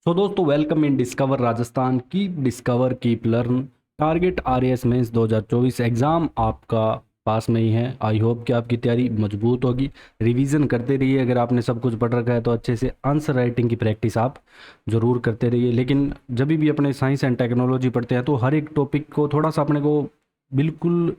तो दोस्तों welcome in discover Rajasthan की discover keep learn target RAS mains 2024 exam आपका पास में ही है। आई होप कि आपकी तैयारी मजबूत होगी। रिवीजन करते रहिए। अगर आपने सब कुछ पढ़ रखा है तो अच्छे से आंसर राइटिंग की प्रैक्टिस आप ज़रूर करते रहिए। लेकिन जब भी अपने साइंस एंड टेक्नोलॉजी पढ़ते हैं तो हर एक टॉपिक को थोड़ा सा अपने को बिल्कुल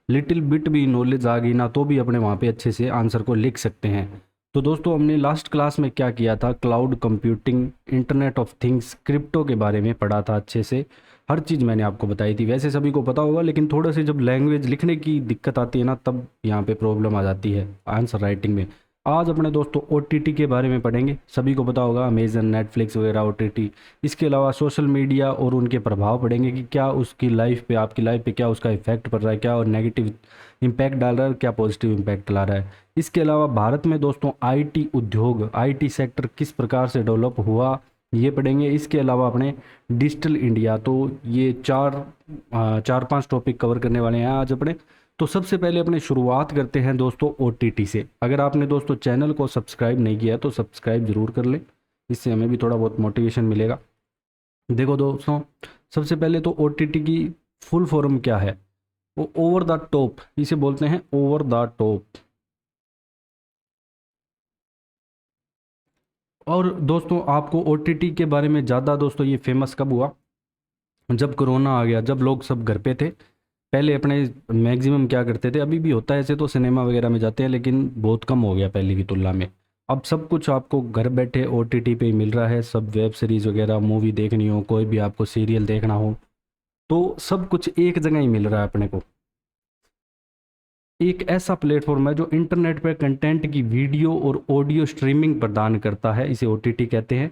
लिटिल बिट भी नॉलेज आ गई ना तो भी अपने वहाँ पे अच्छे से आंसर को लिख सकते हैं। तो दोस्तों हमने लास्ट क्लास में क्या किया था, cloud computing, internet of things, crypto के बारे में पढ़ा था अच्छे से। हर चीज़ मैंने आपको बताई थी। वैसे सभी को पता होगा लेकिन थोड़ा से जब लैंग्वेज लिखने की दिक्कत आती है ना तब यहाँ पे प्रॉब्लम आ जाती है आंसर राइटिंग में। आज अपने दोस्तों ओटीटी के बारे में पढ़ेंगे। सभी को पता होगा अमेजन, नेटफ्लिक्स वगैरह ओटीटी। इसके अलावा सोशल मीडिया और उनके प्रभाव पढ़ेंगे कि क्या उसकी लाइफ पे, आपकी लाइफ पे क्या उसका इफेक्ट पड़ रहा है, क्या और नेगेटिव इम्पैक्ट डाल रहा है, क्या पॉजिटिव इम्पैक्ट ला रहा है। इसके अलावा भारत में दोस्तों आईटी उद्योग, आईटी सेक्टर किस प्रकार से डेवलप हुआ ये पढ़ेंगे। इसके अलावा अपने डिजिटल इंडिया, तो ये चार पांच टॉपिक कवर करने वाले हैं आज अपने। तो सबसे पहले अपने शुरुआत करते हैं दोस्तों ओटीटी से। अगर आपने दोस्तों चैनल को सब्सक्राइब नहीं किया तो सब्सक्राइब जरूर कर लें, इससे हमें भी थोड़ा बहुत मोटिवेशन मिलेगा। देखो दोस्तों, सबसे पहले तो ओटीटी की फुल फॉर्म क्या है, वो ओवर द टॉप, इसे बोलते हैं ओवर द टॉप। और दोस्तों आपको ओटीटी के बारे में ज़्यादा दोस्तों ये फेमस कब हुआ, जब कोरोना आ गया, जब लोग सब घर पे थे। पहले अपने मैक्सिमम क्या करते थे, अभी भी होता है ऐसे तो सिनेमा वगैरह में जाते हैं लेकिन बहुत कम हो गया पहले की तुलना में। अब सब कुछ आपको घर बैठे ओटीटी पे ही मिल रहा है। सब वेब सीरीज़ वगैरह, मूवी देखनी हो, कोई भी आपको सीरियल देखना हो तो सब कुछ एक जगह ही मिल रहा है अपने को। एक ऐसा प्लेटफॉर्म है जो इंटरनेट पर कंटेंट की वीडियो और ऑडियो स्ट्रीमिंग प्रदान करता है, इसे ओटीटी कहते हैं।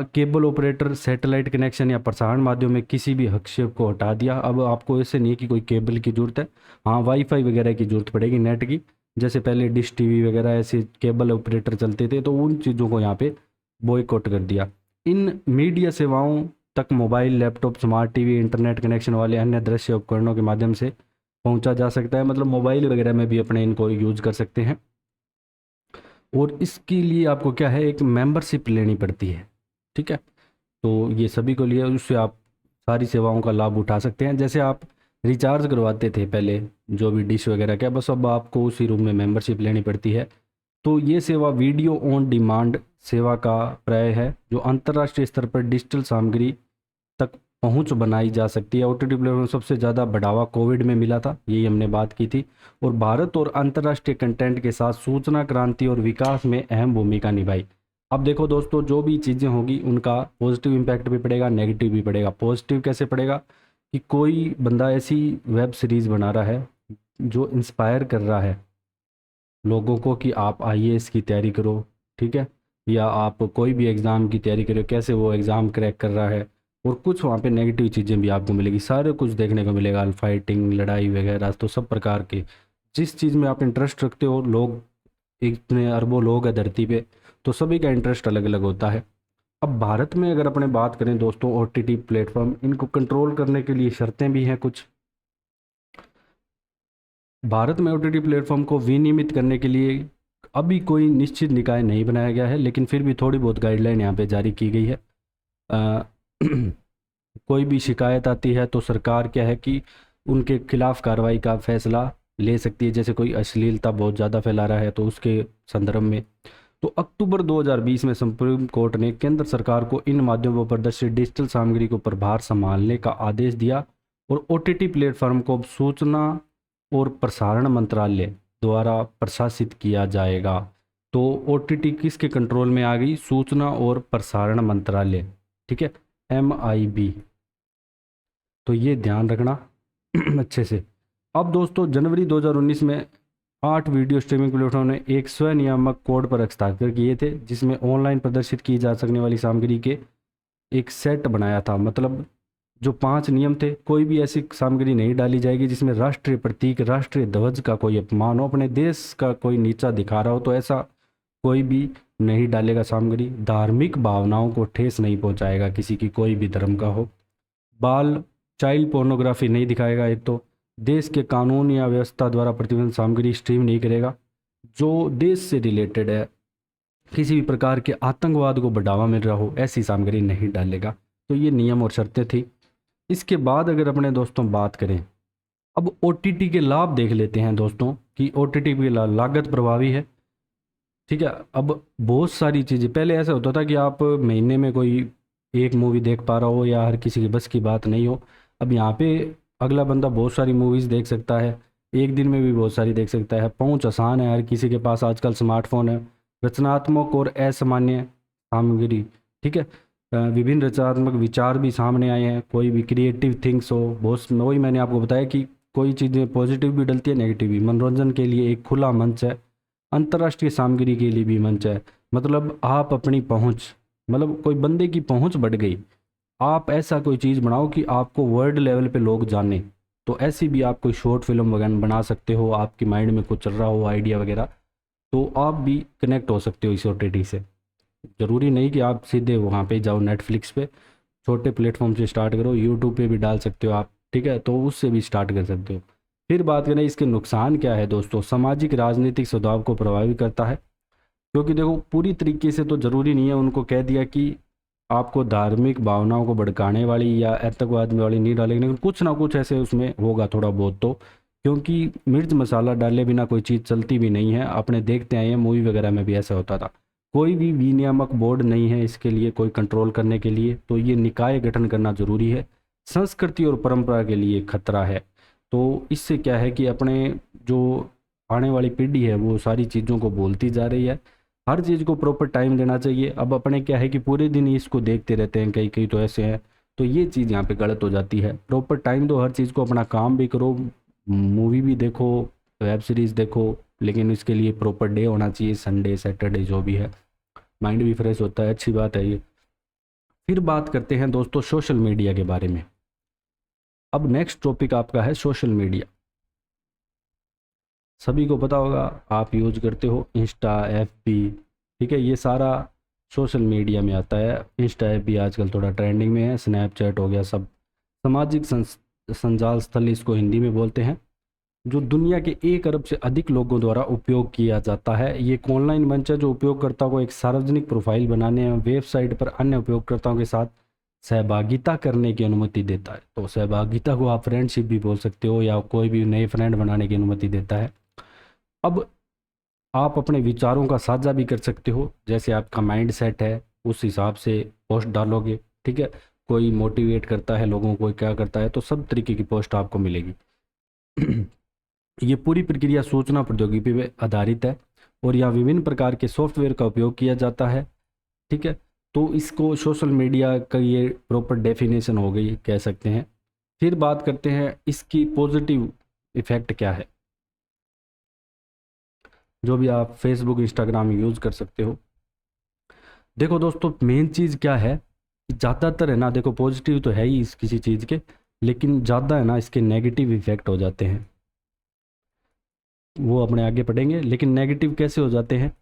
केबल ऑपरेटर सैटेलाइट कनेक्शन या प्रसारण माध्यम में किसी भी हस्तक्षेप को हटा दिया। अब आपको ऐसे नहीं कि कोई केबल की ज़रूरत है, हाँ वाईफाई वगैरह की ज़रूरत पड़ेगी, नेट की। जैसे पहले डिश टीवी वगैरह ऐसे केबल ऑपरेटर चलते थे तो उन चीज़ों को यहाँ पे बॉयकॉट कर दिया। इन मीडिया सेवाओं तक mobile, laptop, smart TV, internet connection वाले अन्य दृश्य उपकरणों के माध्यम से पहुंचा जा सकता है। मतलब मोबाइल वगैरह में भी अपने इनको यूज़ कर सकते हैं। और इसके लिए आपको क्या है, एक मेंबरशिप लेनी पड़ती है, ठीक है। तो ये सभी को लिए उससे आप सारी सेवाओं का लाभ उठा सकते हैं। जैसे आप रिचार्ज करवाते थे पहले जो भी डिश वगैरह का, बस अब आपको उसी रूम में मेंबरशिप लेनी पड़ती है। तो ये सेवा वीडियो ऑन डिमांड सेवा का पर्याय है जो अंतर्राष्ट्रीय स्तर पर डिजिटल सामग्री तक पहुंच बनाई जा सकती है। ओटीटी प्लेटफॉर्म सबसे ज़्यादा बढ़ावा कोविड में मिला था, यही हमने बात की थी। और भारत और अंतर्राष्ट्रीय कंटेंट के साथ सूचना क्रांति और विकास में अहम भूमिका निभाई। अब देखो दोस्तों, जो भी चीज़ें होगी उनका पॉजिटिव इम्पैक्ट भी पड़ेगा, नेगेटिव भी पड़ेगा। पॉजिटिव कैसे पड़ेगा कि कोई बंदा ऐसी वेब सीरीज़ बना रहा है जो इंस्पायर कर रहा है लोगों को कि आप आईएएस की तैयारी करो, ठीक है, या आप कोई भी एग्ज़ाम की तैयारी करो, कैसे वो एग्ज़ाम क्रैक कर रहा है। और कुछ वहाँ पे नेगेटिव चीज़ें भी आपको मिलेगी, सारे कुछ देखने को मिलेगा, फाइटिंग, लड़ाई वगैरह, तो सब प्रकार के जिस चीज़ में आप इंटरेस्ट रखते हो। लोग इतने अरबों लोग हैं धरती पे, तो सभी का इंटरेस्ट अलग अलग होता है। अब भारत में अगर अपने बात करें दोस्तों, ओटीटी प्लेटफॉर्म इनको कंट्रोल करने के लिए शर्तें भी हैं कुछ। भारत में ओटीटी प्लेटफॉर्म को विनियमित करने के लिए अभी कोई निश्चित निकाय नहीं बनाया गया है, लेकिन फिर भी थोड़ी बहुत गाइडलाइन यहाँ पे जारी की गई है। अ, कोई भी शिकायत आती है तो सरकार क्या है कि उनके खिलाफ कार्रवाई का फैसला ले सकती है। जैसे कोई अश्लीलता बहुत ज़्यादा फैला रहा है तो उसके संदर्भ में। तो अक्टूबर 2020 में सुप्रीम कोर्ट ने केंद्र सरकार को इन माध्यमों पर प्रदर्शित डिजिटल सामग्री को प्रभार संभालने का आदेश दिया। और ओटीटी प्लेटफॉर्म को अब सूचना और प्रसारण मंत्रालय द्वारा प्रशासित किया जाएगा। तो ओटीटी किसके कंट्रोल में आ गई, सूचना और प्रसारण मंत्रालय, ठीक है, MIB। तो ये ध्यान रखना अच्छे से। अब दोस्तों जनवरी 2019 में 8 वीडियो स्ट्रीमिंग प्लेटफॉर्म ने एक स्वनियामक कोड पर हस्ताक्षर किए थे जिसमें ऑनलाइन प्रदर्शित की जा सकने वाली सामग्री के एक सेट बनाया था। मतलब जो 5 नियम थे, कोई भी ऐसी सामग्री नहीं डाली जाएगी जिसमें राष्ट्रीय प्रतीक, राष्ट्रीय ध्वज का कोई अपमान हो, अपने देश का कोई नीचा दिखा रहा हो, तो ऐसा कोई भी नहीं डालेगा सामग्री। धार्मिक भावनाओं को ठेस नहीं पहुंचाएगा, किसी की कोई भी धर्म का हो। बाल चाइल्ड पोर्नोग्राफी नहीं दिखाएगा। एक तो देश के कानून या व्यवस्था द्वारा प्रतिबंधित सामग्री स्ट्रीम नहीं करेगा जो देश से रिलेटेड है। किसी भी प्रकार के आतंकवाद को बढ़ावा मिल रहा हो ऐसी सामग्री नहीं डालेगा। तो ये नियम और शर्तें थी। इसके बाद अगर अपने दोस्तों बात करें, अब OTT के लाभ देख लेते हैं दोस्तों कि OTT की लागत प्रभावी है। ठीक है, अब बहुत सारी चीज़ें, पहले ऐसा होता था कि आप महीने में कोई एक मूवी देख पा रहा हो या हर किसी की बस की बात नहीं हो। अब यहाँ पे अगला बंदा बहुत सारी मूवीज़ देख सकता है, एक दिन में भी बहुत सारी देख सकता है। पहुँच आसान है, हर किसी के पास आजकल स्मार्टफोन है। रचनात्मक और असामान्य सामग्री, ठीक है, विभिन्न रचनात्मक विचार भी सामने आए हैं, कोई भी क्रिएटिव थिंग्स हो बहुत। वही मैंने आपको बताया कि कोई चीज़ें पॉजिटिव भी डलती है, नेगेटिव भी। मनोरंजन के लिए एक खुला मंच है, अंतर्राष्ट्रीय सामग्री के लिए भी मंच है। मतलब आप अपनी पहुंच, मतलब कोई बंदे की पहुंच बढ़ गई, आप ऐसा कोई चीज़ बनाओ कि आपको वर्ल्ड लेवल पे लोग जाने। तो ऐसी भी आप कोई शॉर्ट फिल्म वगैरह बना सकते हो, आपकी माइंड में कुछ चल रहा हो आइडिया वगैरह, तो आप भी कनेक्ट हो सकते हो इस OTT से। ज़रूरी नहीं कि आप सीधे वहाँ पे जाओ नेटफ्लिक्स पे, छोटे प्लेटफॉर्म से स्टार्ट करो, यूट्यूब पे भी डाल सकते हो आप, ठीक है, तो उससे भी स्टार्ट कर सकते हो। फिर बात करें इसके नुकसान क्या है दोस्तों, सामाजिक राजनीतिक स्वभाव को प्रभावित करता है। क्योंकि देखो पूरी तरीके से तो ज़रूरी नहीं है, उनको कह दिया कि आपको धार्मिक भावनाओं को भड़काने वाली या आतंकवाद वाली नहीं डालेंगे, लेकिन कुछ ना कुछ ऐसे उसमें होगा थोड़ा बहुत तो। क्योंकि मिर्च मसाला डाले बिना कोई चीज़ चलती भी नहीं है, आपने देखते आए हैं मूवी वगैरह में भी ऐसा होता था। कोई भी विनियामक बोर्ड नहीं है इसके लिए, कोई कंट्रोल करने के लिए, तो ये निकाय गठन करना ज़रूरी है। संस्कृति और परंपरा के लिए खतरा है। तो इससे क्या है कि अपने जो आने वाली पीढ़ी है वो सारी चीज़ों को बोलती जा रही है। हर चीज़ को प्रॉपर टाइम देना चाहिए। अब अपने क्या है कि पूरे दिन ही इसको देखते रहते हैं, कई कई तो ऐसे हैं, तो ये चीज़ यहाँ पे गलत हो जाती है। प्रॉपर टाइम दो हर चीज़ को, अपना काम भी करो, मूवी भी देखो, वेब सीरीज़ देखो, लेकिन इसके लिए प्रॉपर डे होना चाहिए, संडे सैटरडे जो भी है, माइंड भी फ्रेश होता है, अच्छी बात है ये। फिर बात करते हैं दोस्तों सोशल मीडिया के बारे में। अब नेक्स्ट टॉपिक आपका है सोशल मीडिया। सभी को पता होगा, आप यूज करते हो इंस्टा, FB, ठीक है, ये सारा सोशल मीडिया में आता है। इंस्टा FB आजकल थोड़ा ट्रेंडिंग में है, स्नैपचैट हो गया, सब सामाजिक संजाल स्थल इसको हिंदी में बोलते हैं, जो दुनिया के 1 अरब से अधिक लोगों द्वारा उपयोग किया जाता है। ये एक ऑनलाइन मंच है जो उपयोगकर्ता को एक सार्वजनिक प्रोफाइल बनाने या वेबसाइट पर अन्य उपयोगकर्ताओं के साथ सहभागिता करने की अनुमति देता है। तो सहभागिता को आप फ्रेंडशिप भी बोल सकते हो, या कोई भी नए फ्रेंड बनाने की अनुमति देता है। अब आप अपने विचारों का साझा भी कर सकते हो, जैसे आपका माइंड सेट है उस हिसाब से पोस्ट डालोगे, ठीक है। कोई मोटिवेट करता है लोगों को, क्या करता है, तो सब तरीके की पोस्ट आपको मिलेगी। ये पूरी प्रक्रिया सूचना प्रौद्योगिकी पे आधारित है और यहाँ विभिन्न प्रकार के सॉफ्टवेयर का उपयोग किया जाता है, ठीक है। तो इसको सोशल मीडिया का ये प्रॉपर डेफिनेशन हो गई कह सकते हैं। फिर बात करते हैं इसकी पॉजिटिव इफेक्ट क्या है। जो भी आप फेसबुक इंस्टाग्राम यूज़ कर सकते हो, देखो दोस्तों मेन चीज़ क्या है कि ज़्यादातर है ना, देखो पॉजिटिव तो है ही इस किसी चीज़ के, लेकिन ज़्यादा है ना इसके नेगेटिव इफेक्ट हो जाते हैं, वो अपने आगे पढ़ेंगे। लेकिन नेगेटिव कैसे हो जाते हैं,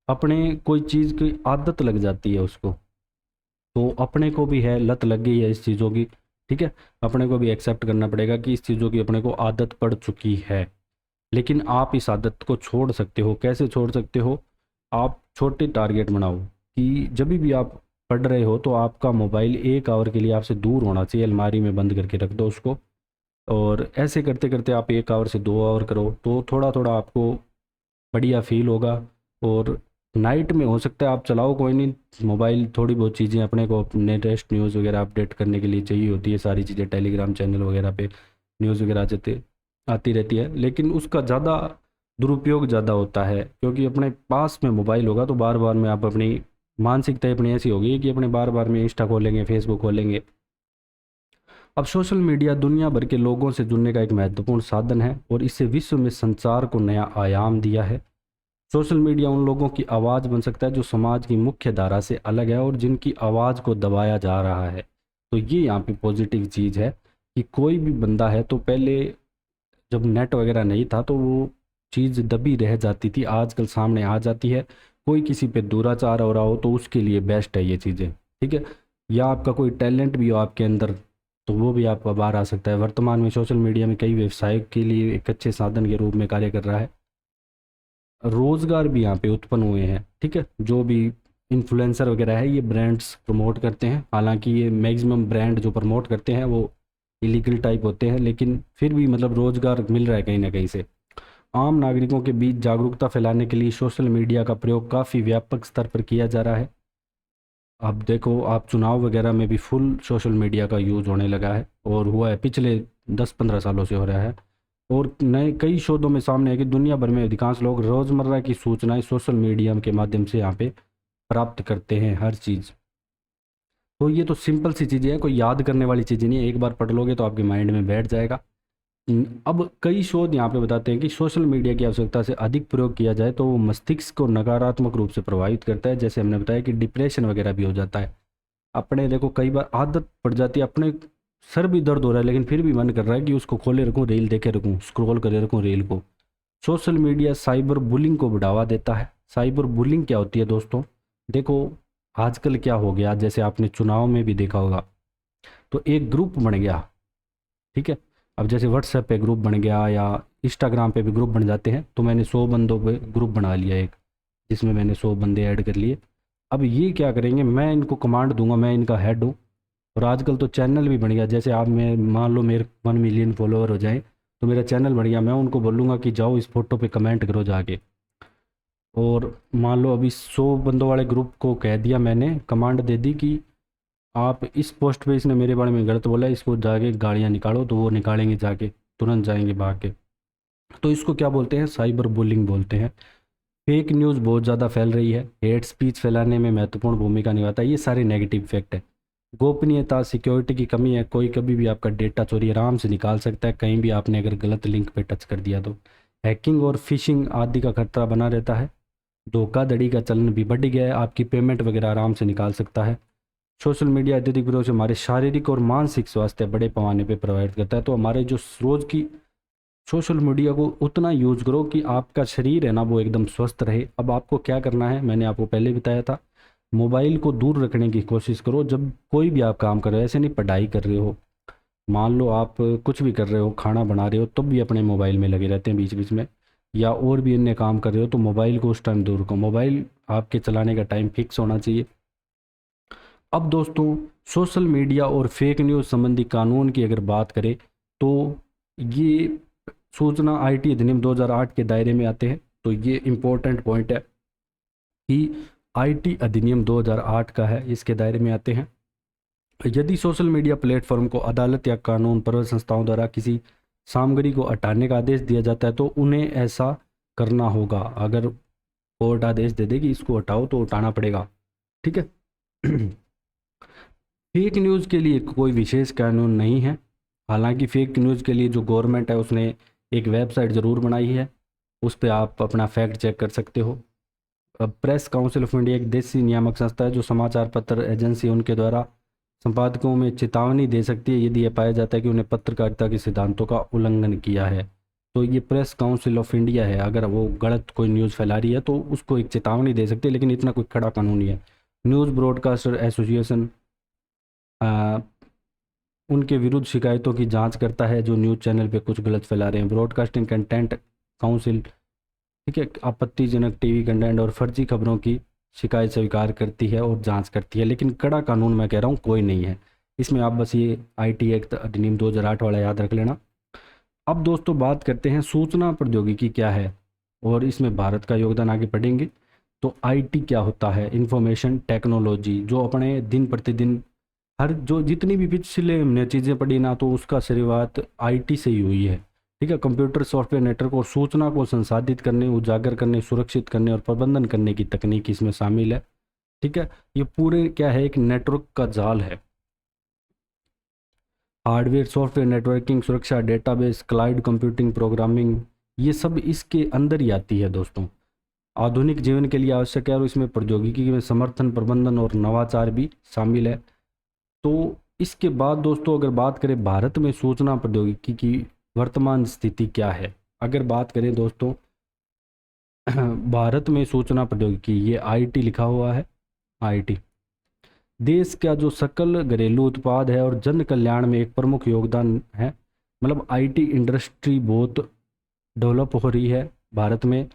अपने कोई चीज़ की आदत लग जाती है उसको, तो अपने को भी है लत लग गई है इस चीज़ों की, ठीक है। अपने को भी एक्सेप्ट करना पड़ेगा कि इस चीज़ों की अपने को आदत पड़ चुकी है। लेकिन आप इस आदत को छोड़ सकते हो। कैसे छोड़ सकते हो, आप छोटे टारगेट बनाओ कि जब भी आप पढ़ रहे हो तो आपका मोबाइल 1 आवर के लिए आपसे दूर होना चाहिए, अलमारी में बंद करके रख दो उसको। और ऐसे करते करते आप 1 आवर से 2 आवर करो, तो थोड़ा थोड़ा आपको बढ़िया फील होगा। और नाइट में हो सकता है आप चलाओ, कोई नहीं, मोबाइल थोड़ी बहुत चीज़ें अपने को अपने लेटेस्ट न्यूज़ वगैरह अपडेट करने के लिए चाहिए होती है, सारी चीज़ें टेलीग्राम चैनल वगैरह पे न्यूज़ वगैरह आती रहती है। लेकिन उसका ज़्यादा दुरुपयोग ज़्यादा होता है, क्योंकि अपने पास में मोबाइल होगा तो बार बार में आप अपनी मानसिकता अपनी ऐसी होगी कि अपने बार बार में इंस्टा खोलेंगे, फेसबुक खोलेंगे। अब सोशल मीडिया दुनिया भर के लोगों से जुड़ने का एक महत्वपूर्ण साधन है और इससे विश्व में संचार को नया आयाम दिया है। सोशल मीडिया उन लोगों की आवाज़ बन सकता है जो समाज की मुख्य धारा से अलग है और जिनकी आवाज़ को दबाया जा रहा है। तो ये यहाँ पे पॉजिटिव चीज़ है कि कोई भी बंदा है, तो पहले जब नेट वगैरह नहीं था तो वो चीज़ दबी रह जाती थी, आजकल सामने आ जाती है। कोई किसी पे दुराचार हो रहा हो तो उसके लिए बेस्ट है ये चीज़ें, ठीक है। या आपका कोई टैलेंट भी हो आपके अंदर, तो वो भी आपका बाहर आ सकता है। वर्तमान में सोशल मीडिया में कई व्यवसाय के लिए एक अच्छे साधन के रूप में कार्य कर रहा है। रोज़गार भी यहाँ पे उत्पन्न हुए हैं। ठीक है, जो भी इन्फ्लुएंसर वगैरह है ये ब्रांड्स प्रमोट करते हैं, हालांकि ये मैक्सिमम ब्रांड जो प्रमोट करते हैं वो इलीगल टाइप होते हैं, लेकिन फिर भी मतलब रोज़गार मिल रहा है कहीं ना कहीं से। आम नागरिकों के बीच जागरूकता फैलाने के लिए सोशल मीडिया का प्रयोग काफ़ी व्यापक स्तर पर किया जा रहा है। अब देखो आप चुनाव वगैरह में भी फुल सोशल मीडिया का यूज़ होने लगा है, और हुआ है पिछले 10-15 सालों से हो रहा है। और नए कई शोधों में सामने है कि दुनिया भर में अधिकांश लोग रोज़मर्रा की सूचनाएं सोशल मीडिया के माध्यम से यहाँ पे प्राप्त करते हैं हर चीज़। तो ये तो सिंपल सी चीज़ें हैं, कोई याद करने वाली चीज़ें नहीं है, एक बार पढ़ लोगे तो आपके माइंड में बैठ जाएगा। अब कई शोध यहाँ पे बताते हैं कि सोशल मीडिया की आवश्यकता से अधिक प्रयोग किया जाए तो वो मस्तिष्क को नकारात्मक रूप से प्रभावित करता है। जैसे हमने बताया कि डिप्रेशन वगैरह भी हो जाता है। अपने देखो कई बार आदत पड़ जाती है, अपने सर भी दर्द हो रहा है लेकिन फिर भी मन कर रहा है कि उसको खोले रखूँ, रील देखे रखूँ, स्क्रॉल करे रखूँ रील को। सोशल मीडिया साइबर बुलिंग को बढ़ावा देता है। साइबर बुलिंग क्या होती है दोस्तों? देखो आजकल क्या हो गया, जैसे आपने चुनाव में भी देखा होगा, तो एक ग्रुप बन गया। ठीक है, अब जैसे व्हाट्सएप पे ग्रुप बन गया या इंस्टाग्राम पे भी ग्रुप बन जाते हैं, तो मैंने 100 बंदों पे ग्रुप बना लिया एक, जिसमें मैंने 100 बंदे ऐड कर लिए। अब ये क्या करेंगे, मैं इनको कमांड दूंगा, मैं इनका हेड हूँ। और आजकल तो चैनल भी बन गया, जैसे आप मैं मान लो मेरे 1 मिलियन फॉलोअर हो जाए तो मेरा चैनल बन गया, मैं उनको बोलूँगा कि जाओ इस फोटो पे कमेंट करो जाके। और मान लो अभी 100 बंदों वाले ग्रुप को कह दिया मैंने, कमांड दे दी कि आप इस पोस्ट पे इसने मेरे बारे में गलत बोला है, इसको जाके गालियाँ निकालो, तो वो निकालेंगे जाके, तुरंत जाएंगे भाग के। तो इसको क्या बोलते हैं? साइबर बुलिंग बोलते हैं। फेक न्यूज़ बहुत ज़्यादा फैल रही है, हेट स्पीच फैलाने में महत्वपूर्ण भूमिका निभाता है। ये सारे नेगेटिव इफेक्ट है। गोपनीयता, सिक्योरिटी की कमी है, कोई कभी भी आपका डेटा चोरी आराम से निकाल सकता है, कहीं भी आपने अगर गलत लिंक पे टच कर दिया तो। हैकिंग और फिशिंग आदि का खतरा बना रहता है। धोखाधड़ी का चलन भी बढ़ गया है, आपकी पेमेंट वगैरह आराम से निकाल सकता है। सोशल मीडिया अत्यधिक प्रयोग से हमारे शारीरिक और मानसिक स्वास्थ्य बड़े पैमाने पे प्रभावित करता है। तो हमारे जो रोज़ की सोशल मीडिया को उतना यूज़ करो कि आपका शरीर है ना वो एकदम स्वस्थ रहे। अब आपको क्या करना है, मैंने आपको पहले बताया था, मोबाइल को दूर रखने की कोशिश करो जब कोई भी आप काम कर रहे हो। ऐसे नहीं पढ़ाई कर रहे हो, मान लो आप कुछ भी कर रहे हो, खाना बना रहे हो, तब भी अपने मोबाइल में लगे रहते हैं बीच बीच में, या और भी अन्य काम कर रहे हो, तो मोबाइल को उस टाइम दूर रखो। मोबाइल आपके चलाने का टाइम फिक्स होना चाहिए। अब दोस्तों सोशल मीडिया और फेक न्यूज़ संबंधी कानून की अगर बात करें तो ये सूचना आईटी अधिनियम 2008 के दायरे में आते हैं। तो ये इम्पोर्टेंट पॉइंट है कि आईटी अधिनियम 2008 का है, इसके दायरे में आते हैं। यदि सोशल मीडिया प्लेटफॉर्म को अदालत या कानून परवर संस्थाओं द्वारा किसी सामग्री को हटाने का आदेश दिया जाता है तो उन्हें ऐसा करना होगा। अगर कोर्ट आदेश दे दे कि इसको हटाओ तो हटाना पड़ेगा। ठीक है। फेक न्यूज़ के लिए कोई विशेष कानून नहीं है। हालांकि फेक न्यूज़ के लिए जो गवर्नमेंट है उसने एक वेबसाइट ज़रूर बनाई है, उस पर आप अपना फैक्ट चेक कर सकते हो। प्रेस काउंसिल ऑफ इंडिया एक देशी नियामक संस्था है जो समाचार पत्र एजेंसी उनके द्वारा संपादकों में चेतावनी दे सकती है यदि यह पाया जाता है कि उन्हें पत्रकारिता के सिद्धांतों का उल्लंघन किया है। तो ये प्रेस काउंसिल ऑफ इंडिया है, अगर वो गलत कोई न्यूज़ फैला रही है तो उसको एक चेतावनी दे सकती है, लेकिन इतना कोई खड़ा कानून नहीं है। न्यूज़ ब्रॉडकास्टर एसोसिएशन उनके विरुद्ध शिकायतों की जांच करता है जो न्यूज़ चैनल पे कुछ गलत फैला रहे हैं। ब्रॉडकास्टिंग कंटेंट काउंसिल, ठीक है, आपत्तिजनक टीवी कंटेंट और फर्जी खबरों की शिकायत स्वीकार करती है और जांच करती है, लेकिन कड़ा कानून मैं कह रहा हूँ कोई नहीं है इसमें। आप बस ये आईटी एक्ट अधिनियम 2008 वाला याद रख लेना। अब दोस्तों बात करते हैं सूचना प्रौद्योगिकी क्या है और इसमें भारत का योगदान आगे पढ़ेंगे। तो आईटी क्या होता है? इंफॉर्मेशन टेक्नोलॉजी, जो अपने दिन प्रतिदिन हर जो जितनी भी पिछले हमने चीज़ें पढ़ी ना, तो उसका शुरुआत आईटी से ही हुई है। ठीक है, कंप्यूटर सॉफ्टवेयर नेटवर्क और सूचना को संसाधित करने, उजागर करने, सुरक्षित करने और प्रबंधन करने की तकनीक इसमें शामिल है। ठीक है, ये पूरे क्या है, एक नेटवर्क का जाल है। हार्डवेयर, सॉफ्टवेयर, नेटवर्किंग, सुरक्षा, डेटाबेस, क्लाउड कंप्यूटिंग, प्रोग्रामिंग, ये सब इसके अंदर ही आती है दोस्तों। आधुनिक जीवन के लिए आवश्यक है और इसमें प्रौद्योगिकी में समर्थन, प्रबंधन और नवाचार भी शामिल है। तो इसके बाद दोस्तों अगर बात करें भारत में सूचना प्रौद्योगिकी की वर्तमान स्थिति क्या है, अगर बात करें दोस्तों भारत में सूचना प्रौद्योगिकी, ये आईटी लिखा हुआ है, आईटी देश का जो सकल घरेलू उत्पाद है और जन कल्याण में एक प्रमुख योगदान है। मतलब आईटी इंडस्ट्री बहुत डेवलप हो रही है भारत में,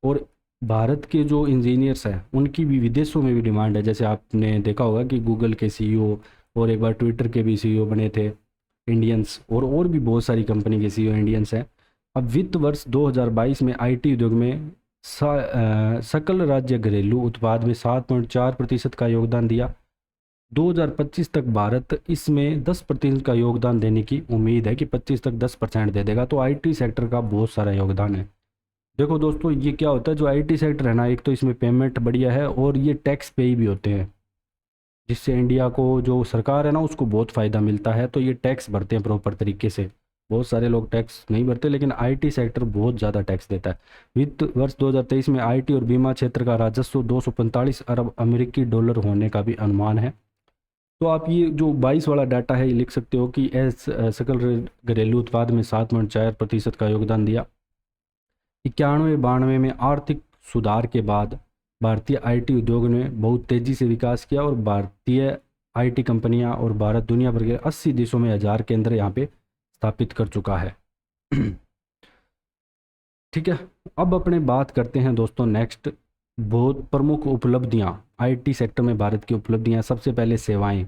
और भारत के जो इंजीनियर्स हैं उनकी भी विदेशों में भी डिमांड है। जैसे आपने देखा होगा कि गूगल के सीईओ और एक बार ट्विटर के भी सीईओ बने थे इंडियंस, और भी बहुत सारी कंपनी के सीईओ इंडियंस हैं। अब वित्त वर्ष 2022 में आईटी उद्योग में सकल राज्य घरेलू उत्पाद में 7.4% का योगदान दिया। 2025 तक भारत इसमें 10% का योगदान देने की उम्मीद है कि 25 तक 10% दे देगा। तो आईटी सेक्टर का बहुत सारा योगदान है। देखो दोस्तों, ये क्या होता है, जो आईटी सेक्टर है ना, एक तो इसमें पेमेंट बढ़िया है और ये टैक्स पे भी होते हैं, जिससे इंडिया को जो सरकार है ना उसको बहुत फ़ायदा मिलता है। तो ये टैक्स भरते हैं प्रॉपर तरीके से। बहुत सारे लोग टैक्स नहीं भरते, लेकिन आईटी सेक्टर बहुत ज़्यादा टैक्स देता है। वित्त वर्ष 2023 में आईटी और बीमा क्षेत्र का राजस्व 245 अरब अमेरिकी डॉलर होने का भी अनुमान है। तो आप ये जो 22 वाला डाटा है ये लिख सकते हो कि सकल घरेलू उत्पाद में 7.4% का योगदान दिया। 91-92 में आर्थिक सुधार के बाद भारतीय आईटी उद्योग ने बहुत तेज़ी से विकास किया और भारतीय आईटी कंपनियां और भारत दुनिया भर के 80 देशों में 1000 केंद्र यहाँ पे स्थापित कर चुका है। ठीक है, अब अपने बात करते हैं दोस्तों नेक्स्ट बहुत प्रमुख उपलब्धियां आईटी सेक्टर में भारत की उपलब्धियां। सबसे पहले सेवाएं।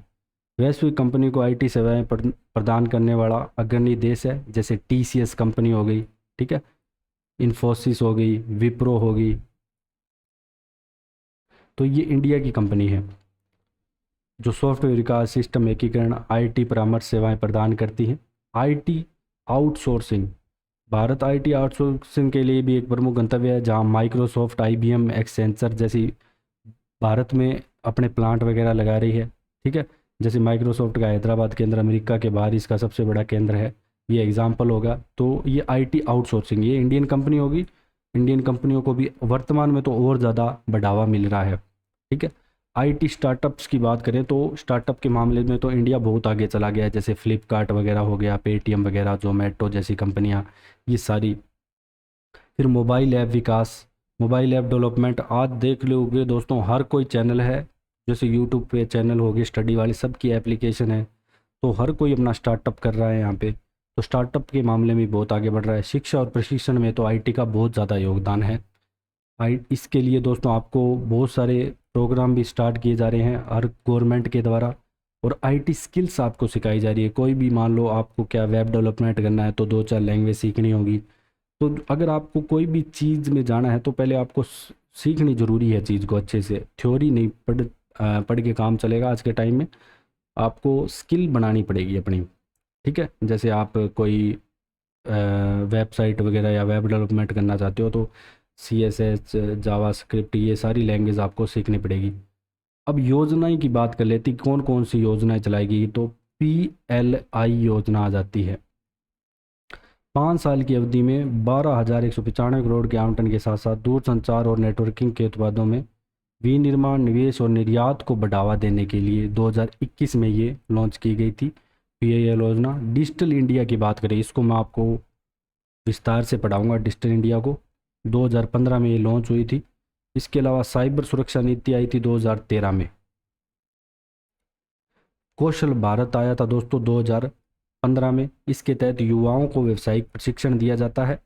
वैश्विक कंपनी को आईटी सेवाएं प्रदान करने वाला अग्रणी देश है। जैसे टीसीएस कंपनी हो गई, ठीक है, इन्फोसिस हो गई, विप्रो हो गई, तो ये इंडिया की कंपनी है जो सॉफ्टवेयर विकास, सिस्टम एकीकरण, आईटी परामर्श सेवाएं प्रदान करती हैं। IT outsourcing. Bharat IT outsourcing के लिए भी एक प्रमुख गंतव्य है, जहां माइक्रोसॉफ्ट, आईबीएम, एक्सेंचर जैसी भारत में अपने प्लांट वगैरह लगा रही है। ठीक है, जैसे माइक्रोसॉफ्ट का हैदराबाद केंद्र अमेरिका के बाहर इसका सबसे बड़ा केंद्र है, ये एग्जाम्पल होगा। तो ये आईटी आउटसोर्सिंग, ये इंडियन कंपनी होगी। इंडियन कंपनियों को भी वर्तमान में तो और ज़्यादा बढ़ावा मिल रहा है। ठीक है, आईटी स्टार्टअप्स की बात करें तो स्टार्टअप के मामले में तो इंडिया बहुत आगे चला गया है। जैसे फ्लिपकार्ट वगैरह हो गया, पेटीएम वगैरह, जोमेटो जैसी कंपनियां, ये सारी। फिर मोबाइल ऐप विकास, मोबाइल ऐप डेवलपमेंट। आज देख लोगे दोस्तों, हर कोई चैनल है, जैसे यूट्यूब पे चैनल हो गए स्टडी वाले, सबकी एप्लीकेशन है। तो हर कोई अपना स्टार्टअप कर रहा है यहाँ पे। तो स्टार्टअप के मामले में बहुत आगे बढ़ रहा है। शिक्षा और प्रशिक्षण में तो आईटी का बहुत ज़्यादा योगदान है। इसके लिए दोस्तों आपको बहुत सारे प्रोग्राम भी स्टार्ट किए जा रहे हैं हर गवर्नमेंट के द्वारा, और आईटी स्किल्स आपको सिखाई जा रही है। कोई भी मान लो आपको क्या वेब डेवलपमेंट करना है तो 2-4 लैंग्वेज सीखनी होगी। तो अगर आपको कोई भी चीज़ में जाना है तो पहले आपको सीखनी ज़रूरी है चीज़ को अच्छे से। थ्योरी नहीं पढ़ के काम चलेगा आज के टाइम में, आपको स्किल बनानी पड़ेगी अपनी। ठीक है, जैसे आप कोई वेबसाइट वगैरह या वेब डेवलपमेंट करना चाहते हो तो CSS, जावास्क्रिप्ट, ये सारी लैंग्वेज आपको सीखनी पड़ेगी। अब योजनाएं की बात कर लेती, कौन कौन सी योजनाएं चलाएगी, तो PLI योजना आ जाती है। 5 साल की अवधि में 12,195 करोड़ के आवंटन के साथ साथ दूरसंचार और नेटवर्किंग के उत्पादों में विनिर्माण, निवेश और निर्यात को बढ़ावा देने के लिए 2021 में ये लॉन्च की गई थी PLI योजना। डिजिटल इंडिया की बात करें, इसको मैं आपको विस्तार से पढ़ाऊंगा। डिजिटल इंडिया को 2015 में ये लॉन्च हुई थी। इसके अलावा साइबर सुरक्षा नीति आई थी 2013 में। कौशल भारत आया था दोस्तों 2015 में। इसके तहत युवाओं को व्यावसायिक प्रशिक्षण दिया जाता है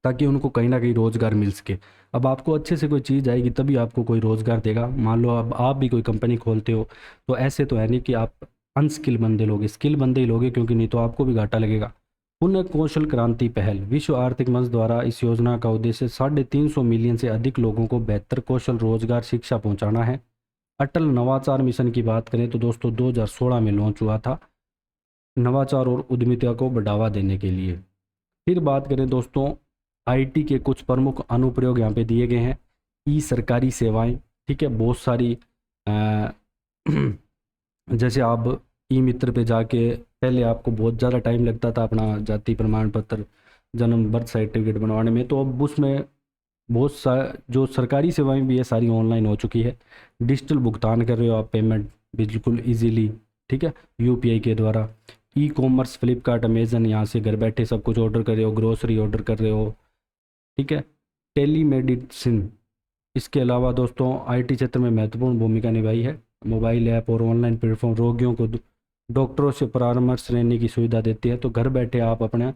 ताकि उनको कहीं ना कहीं रोज़गार मिल सके। अब आपको अच्छे से कोई चीज़ आएगी तभी आपको कोई रोज़गार देगा। मान लो अब आप भी कोई कंपनी खोलते हो तो ऐसे तो है नहीं कि आप अनस्किल बंदे लोगे, स्किल बंदे ही लोगे, क्योंकि नहीं तो आपको भी घाटा लगेगा। पुनः कौशल क्रांति पहल। विश्व आर्थिक मंच द्वारा इस योजना का उद्देश्य 350 मिलियन से अधिक लोगों को बेहतर कौशल, रोजगार, शिक्षा पहुंचाना है। अटल नवाचार मिशन की बात करें तो दोस्तों 2016 में लॉन्च हुआ था, नवाचार और उद्यमिता को बढ़ावा देने के लिए। फिर बात करें दोस्तों, आईटी के कुछ प्रमुख अनुप्रयोग यहाँ पे दिए गए हैं। ई सरकारी सेवाएं, ठीक है, बहुत सारी जैसे आप ई मित्र पे जाके, पहले आपको बहुत ज़्यादा टाइम लगता था अपना जाति प्रमाण पत्र, जन्म, बर्थ सर्टिफिकेट बनवाने में, तो अब उसमें बहुत सा जो सरकारी सेवाएं भी है सारी ऑनलाइन हो चुकी है। डिजिटल भुगतान कर रहे हो आप, पेमेंट बिल्कुल इजीली, ठीक है, UPI के द्वारा। ई कॉमर्स, फ्लिपकार्ट, अमेजन, यहाँ से घर बैठे सब कुछ ऑर्डर कर रहे हो, ग्रोसरी ऑर्डर कर रहे हो, ठीक है। टेली मेडिसिन, इसके अलावा दोस्तों आईटी क्षेत्र में महत्वपूर्ण भूमिका निभाई है। मोबाइल ऐप और ऑनलाइन प्लेटफॉर्म रोगियों को डॉक्टरों से परामर्श लेने की सुविधा देती है। तो घर बैठे आप अपना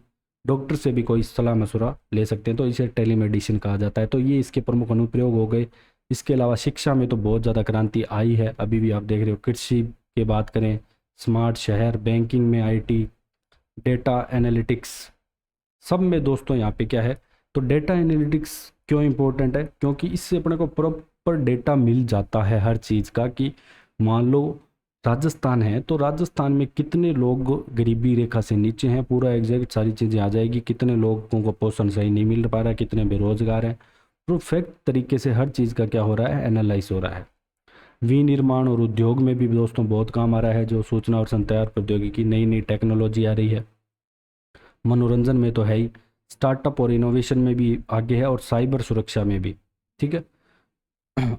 डॉक्टर से भी कोई सलाह मशवरा ले सकते हैं, तो इसे टेलीमेडिसिन कहा जाता है। तो ये इसके प्रमुख अनुप्रयोग हो गए। इसके अलावा शिक्षा में तो बहुत ज़्यादा क्रांति आई है, अभी भी आप देख रहे हो। कृषि की बात करें, स्मार्ट शहर, बैंकिंग में आईटी, डेटा एनालिटिक्स, सब में दोस्तों यहाँ पे क्या है, तो डेटा एनालिटिक्स क्यों इम्पोर्टेंट है, क्योंकि इससे अपने को प्रॉपर डेटा मिल जाता है हर चीज़ का, कि मान लो राजस्थान है तो राजस्थान में कितने लोग गरीबी रेखा से नीचे हैं, पूरा एग्जैक्ट सारी चीज़ें आ जाएगी। कितने लोगों को पोषण सही नहीं मिल पा रहा है, कितने बेरोजगार हैं, परफेक्ट तरीके से हर चीज़ का क्या हो रहा है, एनालाइज हो रहा है। विनिर्माण और उद्योग में भी दोस्तों बहुत काम आ रहा है, जो सूचना और संचार प्रौद्योगिकी, नई नई टेक्नोलॉजी आ रही है। मनोरंजन में तो है ही, स्टार्टअप और इनोवेशन में भी आगे है, और साइबर सुरक्षा में भी। ठीक है,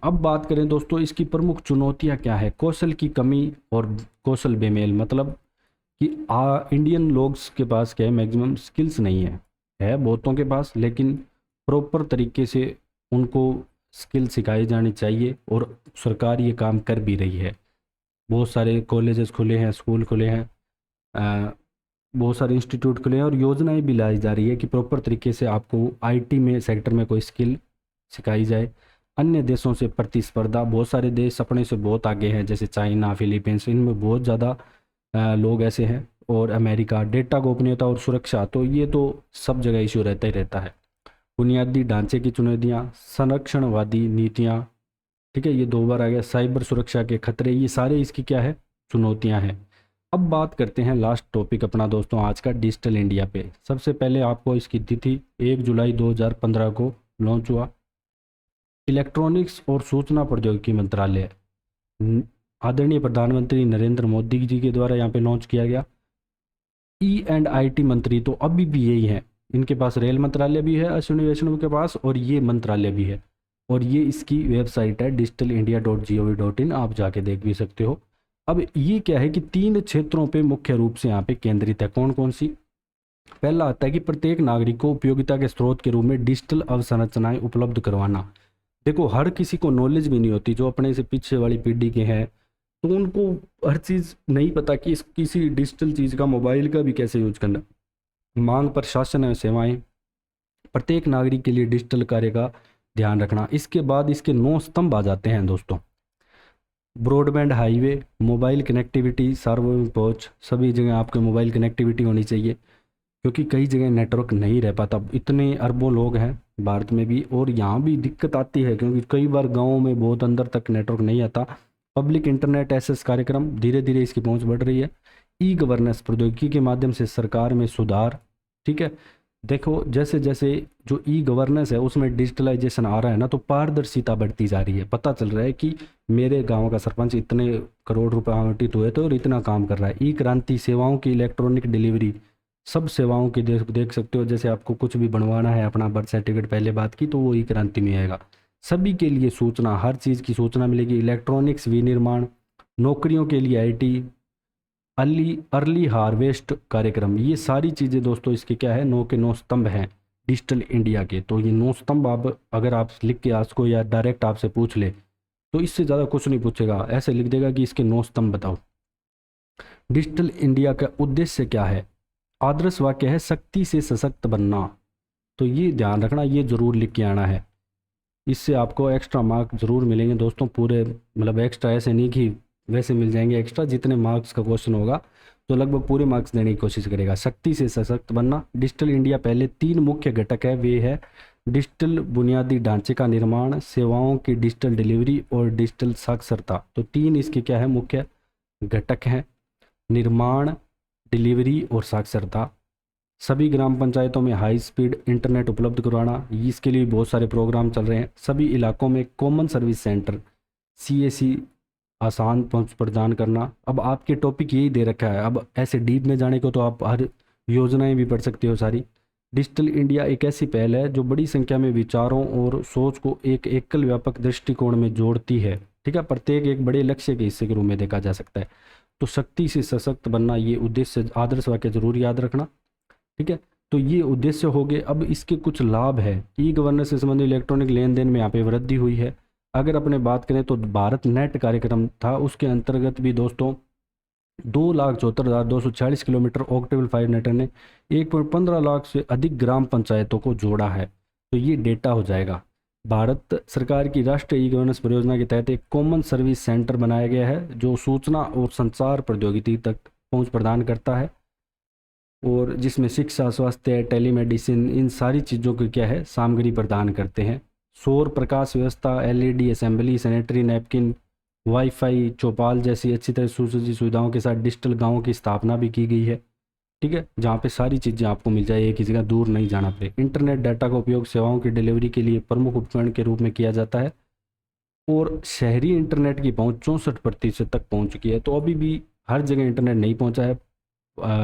अब बात करें दोस्तों इसकी प्रमुख चुनौतियां क्या है। कौशल की कमी और कौशल बेमेल, मतलब कि इंडियन लोग के पास क्या है, मैक्सिमम स्किल्स नहीं है बहुतों के पास, लेकिन प्रॉपर तरीके से उनको स्किल सिखाई जानी चाहिए, और सरकार ये काम कर भी रही है। बहुत सारे कॉलेजेस खुले हैं, स्कूल खुले हैं, बहुत सारे इंस्टीट्यूट खुले हैं, और योजनाएं भी लाई जा रही है कि प्रॉपर तरीके से आपको आईटी में सेक्टर में कोई स्किल सिखाई जाए। अन्य देशों से प्रतिस्पर्धा, बहुत सारे देश अपने से बहुत आगे हैं, जैसे चाइना, फिलीपींस, इनमें बहुत ज़्यादा लोग ऐसे हैं, और अमेरिका। डेटा गोपनीयता और सुरक्षा, तो ये तो सब जगह इशू रहता ही रहता है। बुनियादी ढांचे की चुनौतियाँ, संरक्षणवादी नीतियाँ, ठीक है, ये 2 बार आ गया। साइबर सुरक्षा के खतरे, ये सारे इसकी क्या है, चुनौतियाँ हैं। अब बात करते हैं लास्ट टॉपिक अपना दोस्तों आज का, डिजिटल इंडिया पे। सबसे पहले आपको इसकी तिथि 1 जुलाई 2015 को लॉन्च हुआ। इलेक्ट्रॉनिक्स और सूचना प्रौद्योगिकी मंत्रालय, आदरणीय प्रधानमंत्री नरेंद्र मोदी जी के द्वारा यहाँ पे लॉन्च किया गया। E&IT मंत्री तो अभी भी यही है, इनके पास रेल मंत्रालय भी है अश्विनी वैष्णव के पास, और ये मंत्रालय भी है, और ये इसकी वेबसाइट है digitalindia.gov.in, आप जाके देख भी सकते हो। अब ये क्या है कि 3 क्षेत्रों पे मुख्य रूप से यहाँ पे केंद्रित है। कौन कौन सी? पहला आता है कि प्रत्येक नागरिक को उपयोगिता के स्रोत के रूप में डिजिटल अवसंरचनाएं उपलब्ध करवाना। देखो, हर किसी को नॉलेज भी नहीं होती, जो अपने से पीछे वाली पीढ़ी के हैं, तो उनको हर चीज़ नहीं पता कि किसी डिजिटल चीज़ का, मोबाइल का भी कैसे यूज करना। मांग पर शासन एवं सेवाएं, प्रत्येक नागरिक के लिए डिजिटल कार्य का ध्यान रखना। इसके बाद इसके 9 स्तंभ आ जाते हैं दोस्तों। ब्रॉडबैंड, हाईवे, मोबाइल कनेक्टिविटी, सार्वजनिक पहुंच, सभी जगह आपके मोबाइल कनेक्टिविटी होनी चाहिए, क्योंकि कई जगह नेटवर्क नहीं रह पाता। इतने अरबों लोग हैं भारत में भी, और यहाँ भी दिक्कत आती है, क्योंकि कई बार गाँव में बहुत अंदर तक नेटवर्क नहीं आता। पब्लिक इंटरनेट एक्सेस कार्यक्रम, धीरे धीरे इसकी पहुँच बढ़ रही है। ई गवर्नेंस, प्रौद्योगिकी के माध्यम से सरकार में सुधार। ठीक है, देखो जैसे जैसे जो ई गवर्नेंस है उसमें डिजिटलाइजेशन आ रहा है ना, तो पारदर्शिता बढ़ती जा रही है। पता चल रहा है कि मेरे गांव का सरपंच इतने करोड़ रुपए आवंटित हुए थे और इतना काम कर रहा है। ई क्रांति, सेवाओं की इलेक्ट्रॉनिक डिलीवरी, सब सेवाओं की देख सकते हो। जैसे आपको कुछ भी बनवाना है, अपना बर्थ सर्टिफिकेट पहले बात की, तो वो ई क्रांति में आएगा। सभी के लिए सूचना, हर चीज़ की सूचना मिलेगी। इलेक्ट्रॉनिक्स, विनिर्माण, नौकरियों के लिए आईटी, अर्ली हार्वेस्ट कार्यक्रम, ये सारी चीज़ें दोस्तों इसके क्या है, 9 के 9 स्तंभ हैं डिजिटल इंडिया के। तो ये 9 स्तंभ आप अगर आप लिख के आज को या डायरेक्ट आपसे पूछ ले, तो इससे ज़्यादा कुछ नहीं पूछेगा, ऐसे लिख देगा कि इसके 9 स्तंभ बताओ। डिजिटल इंडिया का उद्देश्य क्या है? आदर्श वाक्य है शक्ति से सशक्त बनना। तो ये ध्यान रखना, ये जरूर लिख के आना है। इससे आपको एक्स्ट्रा मार्क जरूर मिलेंगे दोस्तों, पूरे मतलब एक्स्ट्रा ऐसे नहीं कि वैसे मिल जाएंगे एक्स्ट्रा। जितने मार्क्स का क्वेश्चन होगा तो लगभग पूरे मार्क्स देने की कोशिश करेगा। शक्ति से सशक्त बनना। डिजिटल इंडिया पहले 3 मुख्य घटक है, वे है डिजिटल बुनियादी ढांचे का निर्माण, सेवाओं की डिजिटल डिलीवरी और डिजिटल साक्षरता। तो 3 इसके क्या है, मुख्य घटक हैं, निर्माण, डिलीवरी और साक्षरता। सभी ग्राम पंचायतों में हाई स्पीड इंटरनेट उपलब्ध करवाना, इसके लिए बहुत सारे प्रोग्राम चल रहे हैं। सभी इलाकों में कॉमन सर्विस सेंटर, CAC, आसान पहुंच प्रदान करना। अब आपके टॉपिक यही दे रखा है, अब ऐसे डीप में जाने को तो आप हर योजनाएं भी पढ़ सकते हो सारी। डिजिटल इंडिया एक ऐसी पहल है जो बड़ी संख्या में विचारों और सोच को एक एकल व्यापक दृष्टिकोण में जोड़ती है। ठीक है, प्रत्येक एक बड़े लक्ष्य के हिस्से के रूप में देखा जा सकता है। तो शक्ति से सशक्त बनना, ये उद्देश्य, आदर्श वाक्य जरूर याद रखना। ठीक है, तो ये उद्देश्य हो गए। अब इसके कुछ लाभ है। ई गवर्नेंस से संबंधित इलेक्ट्रॉनिक लेन देन में यहाँ पे वृद्धि हुई है। अगर अपने बात करें तो भारत नेट कार्यक्रम था, उसके अंतर्गत भी दोस्तों 2,74,246 किलोमीटर ऑक्टेबल फाइबर नेटवर्क ने 1.15 लाख से अधिक ग्राम पंचायतों को जोड़ा है। तो ये डेटा हो जाएगा। भारत सरकार की राष्ट्रीय ई गवर्नेंस परियोजना के तहत एक कॉमन सर्विस सेंटर बनाया गया है जो सूचना और संचार प्रौद्योगिकी तक पहुंच प्रदान करता है, और जिसमें शिक्षा, स्वास्थ्य, टेलीमेडिसिन, इन सारी चीज़ों की क्या है, सामग्री प्रदान करते हैं। सौर प्रकाश व्यवस्था, LED assembly, sanitary napkin, wifi, चौपाल जैसी अच्छी तरह सुसज्जित सुविधाओं के साथ डिजिटल गांवों की स्थापना भी की गई है। ठीक है, जहाँ पे सारी चीज़ें आपको मिल जाए, एक ही जगह दूर नहीं जाना पड़े। इंटरनेट डाटा का उपयोग सेवाओं की डिलीवरी के लिए प्रमुख उपकरण के रूप में किया जाता है, और शहरी इंटरनेट की पहुँच 64% तक पहुँच चुकी है। तो अभी भी हर जगह इंटरनेट नहीं पहुँचा है,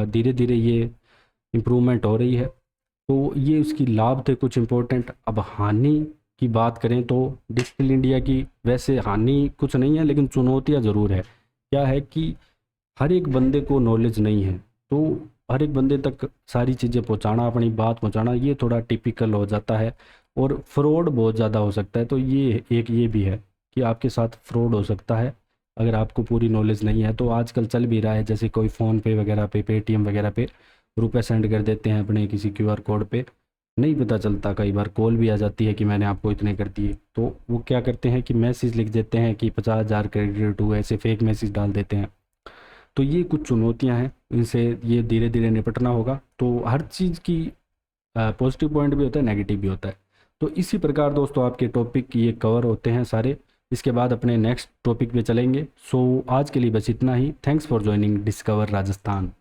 धीरे धीरे ये इम्प्रूवमेंट हो रही है। तो ये उसकी लाभ थे कुछ इम्पोर्टेंट। अब हानि की बात करें तो डिजिटल इंडिया की वैसे हानि कुछ नहीं है, लेकिन चुनौतियाँ ज़रूर है। क्या है कि हर एक बंदे को नॉलेज नहीं है, तो हर एक बंदे तक सारी चीज़ें पहुंचाना, अपनी बात पहुंचाना, ये थोड़ा टिपिकल हो जाता है, और फ्रॉड बहुत ज़्यादा हो सकता है। तो ये भी है कि आपके साथ फ्रॉड हो सकता है अगर आपको पूरी नॉलेज नहीं है। तो आजकल चल भी रहा है, जैसे कोई फ़ोन पे वगैरह पे, पेटीएम वगैरह पे रुपए सेंड कर देते हैं अपने किसी क्यूआर कोड पे, नहीं पता चलता, कई बार कॉल भी आ जाती है कि मैंने आपको इतने कर दिए। तो वो क्या करते हैं कि मैसेज लिख देते हैं कि 50,000 क्रेडिट हुए, ऐसे फेक मैसेज डाल देते हैं। तो ये कुछ चुनौतियां हैं, इनसे ये धीरे धीरे निपटना होगा। तो हर चीज़ की पॉजिटिव पॉइंट भी होता है, नेगेटिव भी होता है। तो इसी प्रकार दोस्तों आपके टॉपिक ये कवर होते हैं सारे। इसके बाद अपने नेक्स्ट टॉपिक पे चलेंगे। सो आज के लिए बस इतना ही। Thanks for joining Discover Rajasthan.